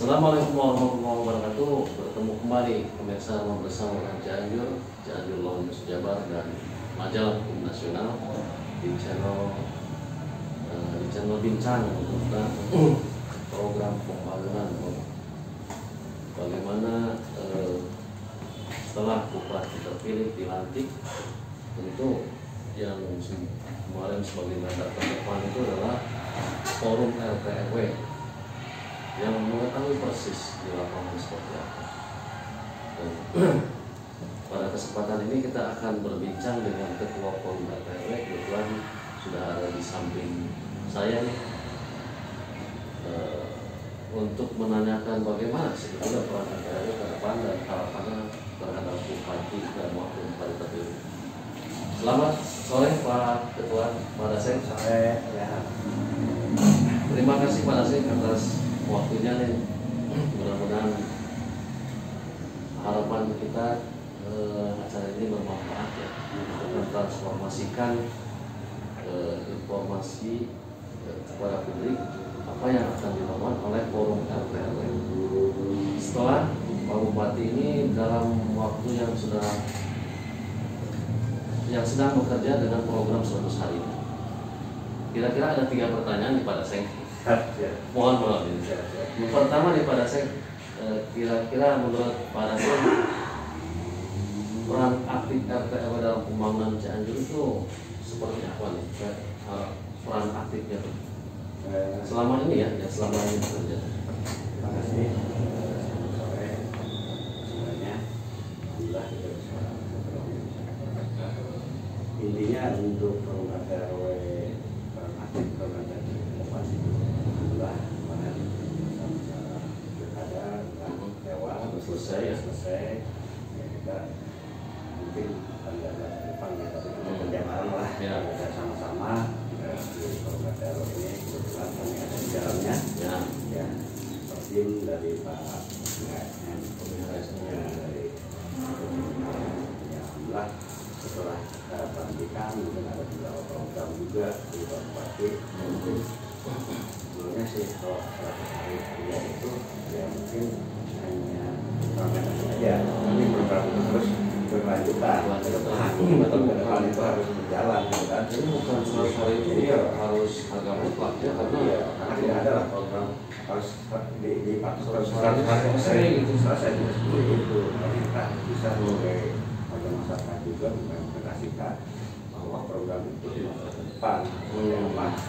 Assalamualaikum warahmatullahi wabarakatuh. Bertemu kembali pemirsa bersama dengan Cianjur Law News Jabar dan Majalah Hukum Nasional di channel Bincang tentang program pembangunan. Bagaimana setelah bupati terpilih dilantik, tentu yang kemarin sebagai garda terdepan itu adalah forum RT RW yang mengetahui persis di lapangan seperti apa. Dan pada kesempatan ini kita akan berbincang dengan Ketua Forum RT RW, kebetulan sudah ada di samping saya nih, untuk menanyakan bagaimana sebetulnya peran RT RW ke depan dan harapannya terhadap bupati dan wakil bupati terpilih. Selamat sore Pak Ketua, Pak Daseng. Sore ya. Terima kasih Pak Daseng atas waktunya nih. Mudah-mudahan harapan kita acara ini bermanfaat ya, untuk mentransformasikan informasi kepada publik apa yang akan dilakukan oleh forum RT RW. Setelah Pak Bupati ini dalam waktu yang sedang bekerja dengan program 100 hari. Kira-kira ada 3 pertanyaan pada saya. Mohon maaf ini. Pertama pada saya, kira-kira menurut Pak Daseng peran aktif RT RW dalam pembangunan Cianjur itu seperti apa nih? Peran aktifnya tuh selama ini ya, selama ini bekerja. Terima kasih. Sore semuanya. Alhamdulillah kita bisa bertemu. Intinya untuk forum RT RW peran aktif program dan inovasi. Alhamdulillah kemarin pilkada dengan lewat selesai ya kita mungkin pada depan ya, tapi kita kerja bareng lah ya, kita sama-sama di forum RT RW ini kebetulan kami ada di dalamnya ya tim dari Pak dari alhamdulillah setelah pelantikan mungkin ada beberapa program juga di Pak Bupati. Sebelumnya sih kalau 100 hari kerja itu ya mungkin hanya program saja, tapi program itu terus berkelanjutan ke depan itu harus berjalan kan. Jadi bukan 100 hari itu harus agak mutlak ya, karena tidak ada lah program harus di 100 hari selesai gitu. Selesai juga seperti itu. Kita bisa sebagai warga masyarakat juga mengimplementasikan bahwa program itu di masa depan yang pas.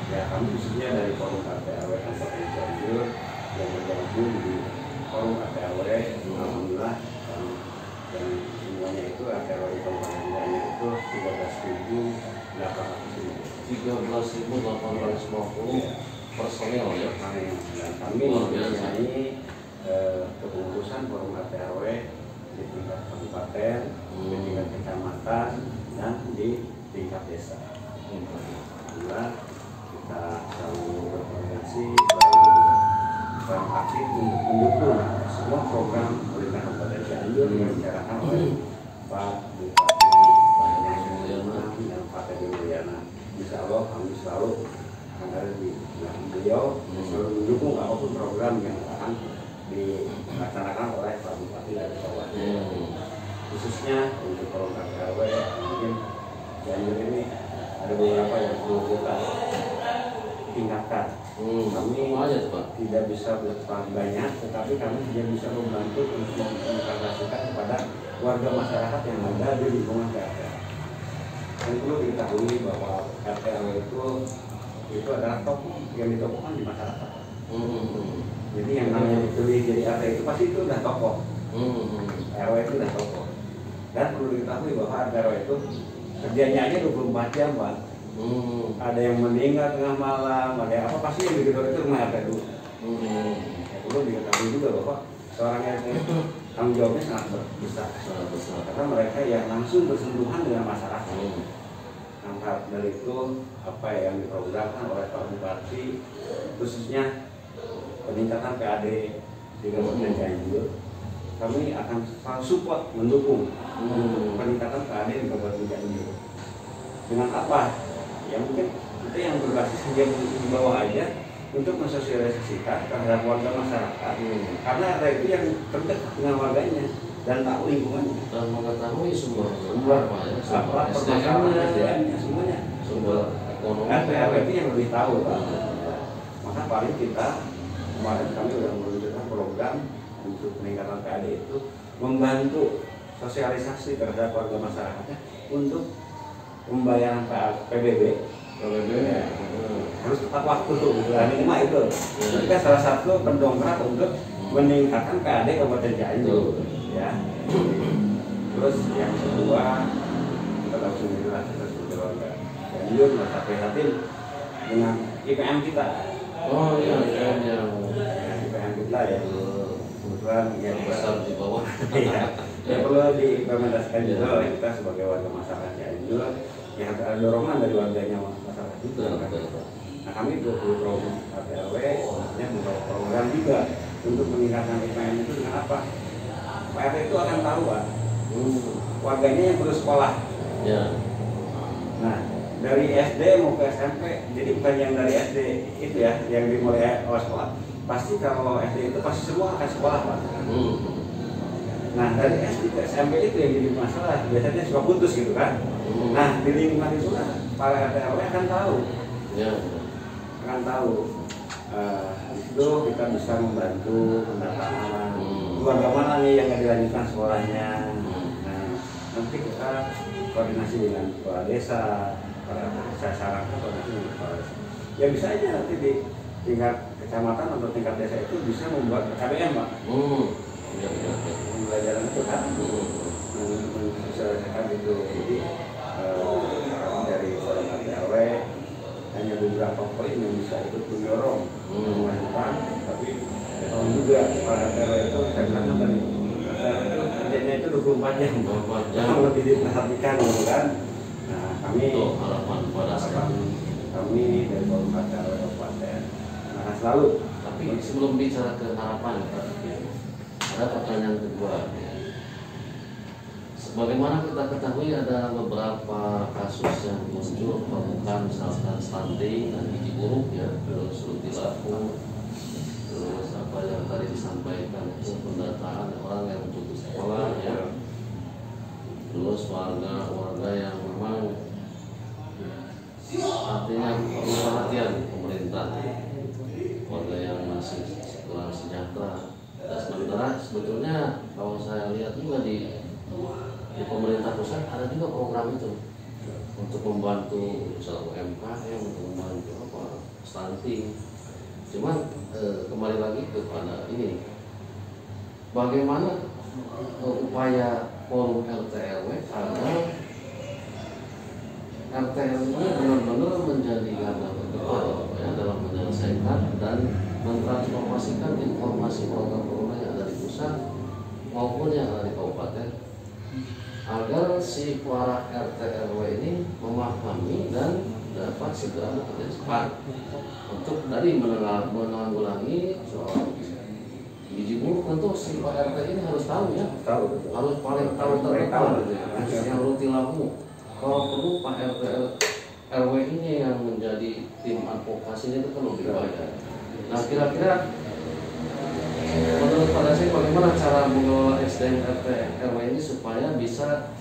Ya kami khususnya dari forum RT RW Kabupaten Cianjur yang bergabung di forum RT RW, alhamdulillah dan semuanya itu RT RW di Kabupaten Cianjur itu 13.850 personil ya. Dan kami mempunyai kepengurusan forum RT RW di tingkat kabupaten, di tingkat kecamatan, dan di tingkat desa. Alhamdulillah kita selalu berkoordinasi dan aktif untuk mendukung semua program pemerintah Kabupaten Cianjur yang dibicarakan oleh Pak Bupati Pak Mulyana dan Pak Teddy Mulyana. Insya Allah kami selalu akan ada di belakang beliau dan selalu mendukung apapun program yang akan dilaksanakan oleh Pak Bupati dan Kabupaten. Khususnya untuk program RW mungkin Cianjur ini ada beberapa yang perlu kita tingkatkan. Kami tidak bisa berperan banyak, tetapi kami tidak bisa membantu untuk mengimplementasikan kepada warga masyarakat yang ada di lingkungan RT. Dan perlu diketahui bahwa RT itu adalah tokoh yang ditokohkan di masyarakat. Jadi yang namanya dipilih jadi RT itu pasti itu udah tokoh. RW itu udah tokoh. Dan perlu diketahui bahwa RW itu kerjanya aja 24 jam, Pak. Ada yang meninggal tengah malam, ada yang apa, pasti yang begitu itu rumah RT dulu. Ya, perlu diketahui juga bahwa seorang RT itu tanggung jawabnya sangat besar, karena mereka yang langsung bersentuhan dengan masyarakat. Maka dari itu apa yang diprogramkan oleh Pak Bupati, khususnya peningkatan PAD di Kabupaten Cianjur, kami akan support mendukung peningkatan PAD di Kabupaten Cianjur. Dengan apa? Ya mungkin kita yang berbasis di bawah aja untuk mensosialisasikan terhadap warga masyarakat, karena RT itu yang terdekat dengan warganya dan tahu lingkungannya dan mengetahui sumber SDM-nya semuanya, sumber ekonomi. RT itu yang lebih tahu, Pak. Maka paling kita kemarin kami sudah meluncurkan program untuk peningkatan PAD itu membantu sosialisasi terhadap warga masyarakatnya untuk pembayaran PBB ya, harus tepat waktu minimal itu. Itu kan salah satu pendongkrak untuk meningkatkan PAD Kabupaten Cianjur ya. Terus yang kedua, kita tahu sendiri lah, kita sebagai warga Cianjur merasa prihatin dengan IPM kita. Oh iya, IPM kita ya, kebetulan ya besar di bawah. Ya perlu diimplementasikan juga oleh kita sebagai warga masyarakat Cianjur. Ya ada dorongan dari warganya masyarakat juga. Nah kami 20 program RT/RW sebenarnya membawa program juga untuk meningkatkan IPM itu dengan apa? Pak RT itu akan tahu, Pak, warganya yang perlu sekolah. Ya. Nah dari SD mau ke SMP, jadi bukan yang dari SD itu ya yang dimulai awal sekolah. Pasti kalau SD itu pasti semua akan sekolah, Pak. Nah dari SD ke SMP itu yang jadi masalah, biasanya suka putus gitu kan. Nah di lingkungan itu para RT/RW akan tahu, akan tahu. Itu kita bisa membantu pendataan keluarga mana nih yang nggak dilanjutkan sekolahnya. Nah nanti kita koordinasi dengan kepala desa, para saya sarankan koordinasi dengan kepala desa. Ya bisa aja nanti di tingkat kecamatan atau tingkat desa itu bisa membuat KBM, Pak. Pembelajaran itu kan mensosialisasikan itu. Jadi kami dari forum RT/RW hanya beberapa poin yang bisa ikut mendorong memajukan, tapi tolong juga para RT/RW itu saya bilang tadi itu kerjanya itu 24 jam yang lebih diperhatikan gitu kan. Nah kami harapan kami dari forum RT/RW Kabupaten akan selalu. Tapi sebelum bicara ke harapan, ada pertanyaan kedua. Sebagaimana kita ketahui ada beberapa kasus yang muncul permukaan, misalkan stunting dan gizi buruk ya, terus rutilaku, terus apa yang tadi disampaikan itu pendataan orang yang putus sekolah ya, terus warga yang memang artinya perlu perhatian pemerintah, warga yang masih kurang sejahtera. Dan sementara sebetulnya kalau saya lihat juga di pemerintah pusat ada juga program itu untuk membantu misalnya UMKM, untuk membantu apa stunting. Cuman kembali lagi kepada ini, bagaimana upaya forum RT/RW agar RT/RW ini benar-benar menjadi garda terdepan ya, dalam menyelesaikan dan mentransformasikan informasi program-program yang ada di pusat maupun yang ada di kabupaten, agar si para RT/RW ini memahami dan dapat segera bekerja cepat untuk dari menanggulangi soal gizi buruk. Tentu si RT ini harus tahu ya, harus paling tahu terdepan yang rutilaku. Kalau perlu Pak RT/RW ini yang menjadi tim advokasi itu kan lebih banyak. Nah kira-kira menurut Pak Dasri bagaimana cara mengelola SDM RT/RW ini supaya bisa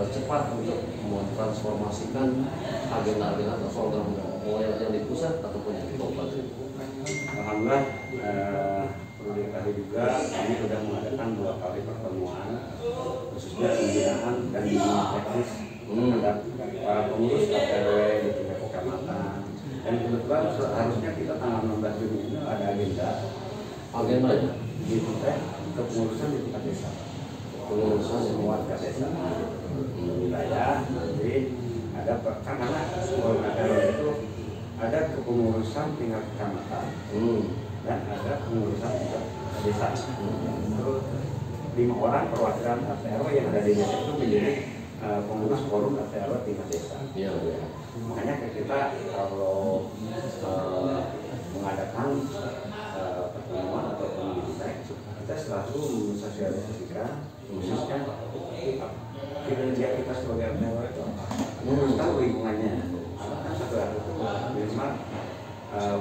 cepat untuk mentransformasikan agenda-agenda atau program yang di pusat ataupun yang di kabupaten? Alhamdulillah, perlu diketahui juga kami sudah mengadakan 2 kali pertemuan khususnya pembinaan dan bimbingan teknis terhadap para pengurus RT/RW di tingkat kecamatan. Dan kebetulan harusnya kita tanggal 16 Juni ini ada agenda di tingkat kepengurusan di tingkat desa, pengurusan semua warga desa wilayah. Nanti ada kan karena forum RT/RW itu ada kepengurusan tingkat kecamatan dan ada pengurusan tingkat desa. Terus 5 orang perwakilan RT/RW yang ada di desa itu menjadi pengurus forum RT/RW tingkat desa. Makanya kita kalau mengadakan pertemuan atau pembimbingan, kita selalu mensosialisasikan khususnya kinerja kita sebagai RT/RW itu apa. Harus tahu lingkungannya. Karena kan satu RT itu minimal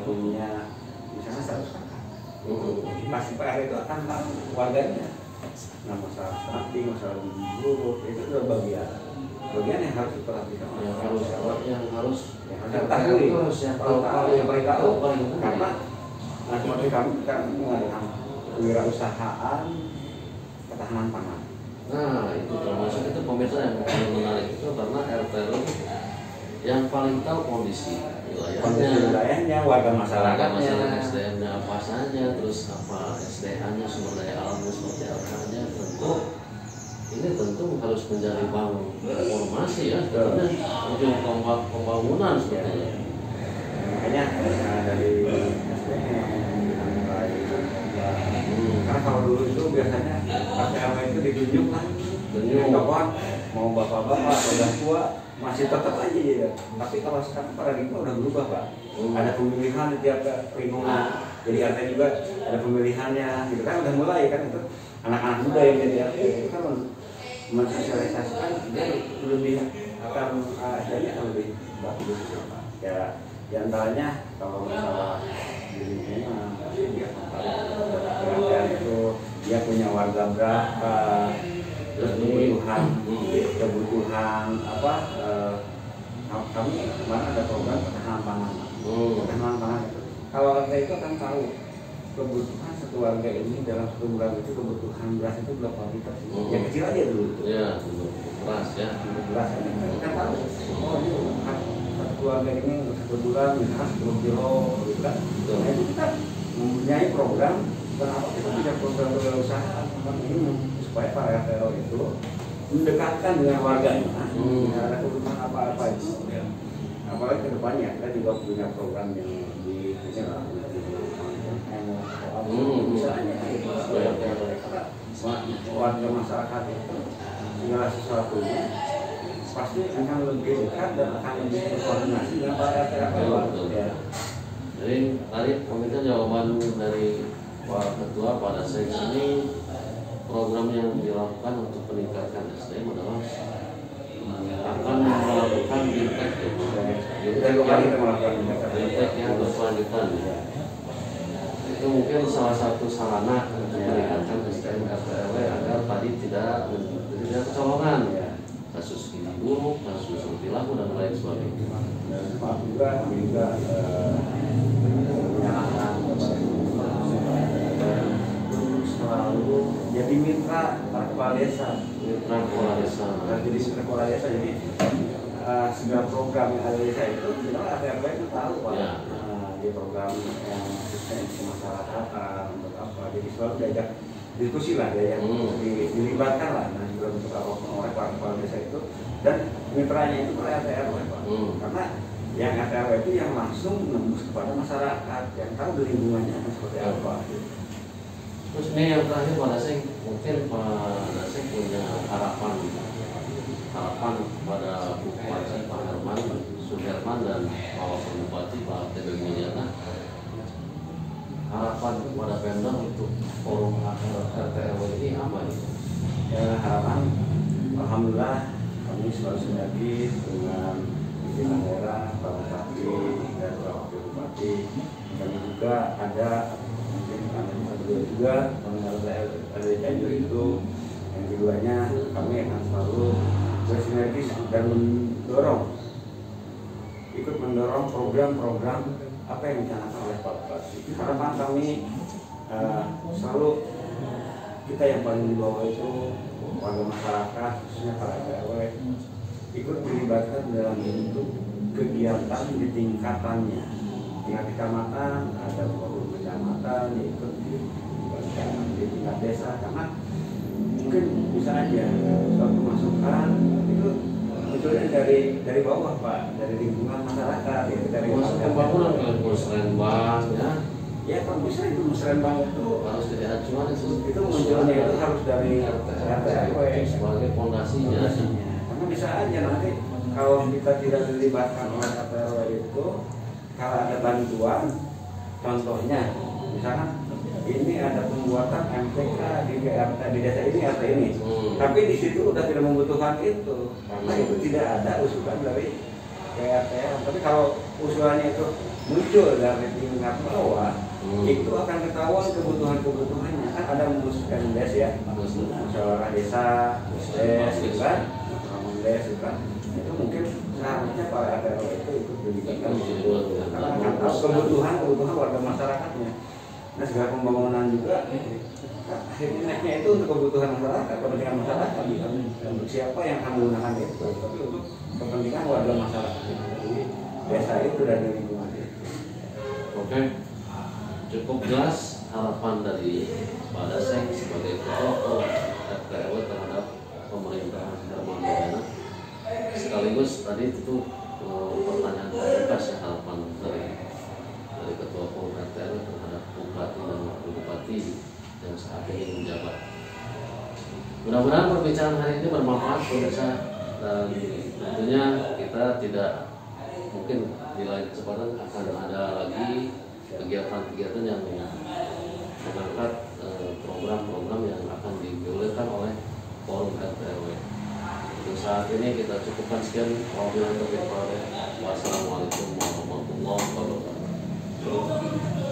punya misalnya 100 kakak, pasti Pak RW itu akan tahu warganya. Nah masalah stunting, masalah gizi buruk itu adalah bagian yang harus diperhatikan. Yang harus diketahui, yang paling tahu. Karena seperti kami kan mengadakan kewirausahaan ketahanan pangan. Nah itu termasuk itu pemirsa yang paling menarik itu karena RT yang paling tahu kondisi wilayahnya, warga masyarakatnya, SDM-nya apa saja, terus apa SDA-nya, sumber daya alamnya seperti apa saja. Tentu harus menjadi bank informasi ya, tentunya untuk pembangunan seperti ini. Makanya dari SDM karena kalau dulu itu biasanya RW itu ditunjuk lah, kawan mau bapak-bapak atau udah tua masih tetap aja ya. Tapi kalau sekarang paradigma udah berubah Pak. Ada pemilihan di tiap lingkungan. Jadi RT juga ada pemilihannya, gitu kan udah mulai kan itu anak-anak muda yang jadi RT itu kan mensosialisasikan dia lebih akan jadi akan lebih bagus Pak. Ya di antaranya kalau masalah di lingkungan pasti dia akan itu dia punya warga berapa, kebutuhan apa kami kemarin ada program ketahanan pangan. Ketahanan pangan itu kalau warga itu akan tahu kebutuhan satu warga ini dalam satu bulan itu kebutuhan beras itu berapa liter. Yang kecil aja dulu. Ya, beras ya. Beras kita tahu. Oh ini satu keluarga ini satu bulan misalnya 10 kilo gitu kan. Nah itu kita mempunyai program. Kenapa kita punya program berwirausaha ini supaya para RT itu mendekatkan dengan warganya, ada kebutuhan apa-apa itu. Ya. Apalagi ke depannya kita juga punya program yang di misalnya warga masyarakat itu segala sesuatunya pasti akan lebih dekat dan akan lebih berkoordinasi dengan para RT. Jadi tadi pemirsa jawaban dari Pak Ketua pada saat ini program yang dilakukan untuk peningkatan SDM adalah akan melakukan bintek yang berkelanjutan. Itu mungkin salah satu sarana untuk meningkatkan SDM RT RW agar tadi tidak kecolongan kasus gizi buruk, kasus perilaku dan lain sebagainya. Dan Pak juga menyalahkan selalu jadi mitra para kepala desa. Jadi mitra kepala desa jadi segala program yang ada di desa itu sebenarnya RT itu tahu Pak. Ya. Di program yang asistensi masyarakatan untuk apa, jadi selalu diajak diskusi lah, dilibatkan lah. Nah juga untuk oleh para kepala desa itu dan mitranya itu oleh RT Pak. Karena yang RT itu yang langsung menembus kepada masyarakat, yang tahu di lingkungannya seperti apa. Terus ini yang terakhir Pak Daseng, mungkin Pak Daseng punya harapan pada Bupati Pak Herman Suherman dan Bapak Bupati Pak TB Mulyana, harapan kepada Pemda untuk forum RT RW ini apa nih? Ya harapan, alhamdulillah kami selalu sinergi dengan pimpinan daerah, Pak Bupati dan Pak Wakil Bupati. Kami juga ada mungkin kami berdua juga mengenal RW Cianjur itu. Yang keduanya kami akan selalu bersinergi dan ikut mendorong program-program apa yang dicanangkan oleh Pak Bupati. Harapan kami selalu kita yang paling di bawah itu warga masyarakat, khususnya para RW, ikut dilibatkan dalam bentuk kegiatan di tingkatannya. Tingkat kecamatan, ada beberapa kecamatan ikut dilibatkan di tingkat desa, karena mungkin bisa aja suatu masukan itu munculnya dari bawah Pak, dari lingkungan masyarakat, ya, dari pembangunan kan musrenbang ya kalau bisa itu musrenbang itu harus jadi acuan itu munculnya itu harus dari RT RW sebagai fondasinya. Karena bisa aja nanti kalau kita tidak dilibatkan oleh RT RW itu, kalau ada bantuan, contohnya misalkan ini ada pembuatan MTK di desa ini RT ini, tapi di situ udah tidak membutuhkan itu karena itu tidak ada usulan dari ke RT. Tapi kalau usulannya itu muncul dari tingkat bawah, itu akan ketahuan kebutuhannya. Kan ada MUSDES ya, musyawarah desa, MUSDES gitu kan, MUSDES gitu kan. Itu mungkin seharusnya Pak RT itu ikut dilibatkan karena akan tahu kebutuhan warga masyarakatnya. Nah segala pembangunan juga akhirnya naiknya itu untuk kebutuhan masyarakat, kepentingan masyarakat, bukan untuk siapa yang akan menggunakan itu, tapi untuk kepentingan warga masyarakat di desa itu dan di lingkungan itu. Oke, cukup jelas harapan dari Pak Daseng sebagai ketua RT RW terhadap pemerintahan Herman Dayana. Sekaligus tadi itu pertanyaan pamungkas ya, harapan dari ketua RT RW terhadap bupati dan wakil bupati yang saat ini menjabat. Mudah-mudahan perbincangan hari ini bermanfaat pemirsa, dan tentunya kita tidak mungkin di lain kesempatan akan ada lagi kegiatan-kegiatan yang mengangkat program-program yang akan digulirkan oleh forum RT RW. Untuk saat ini kita cukupkan sekian. Wassalamualaikum warahmatullahi wabarakatuh.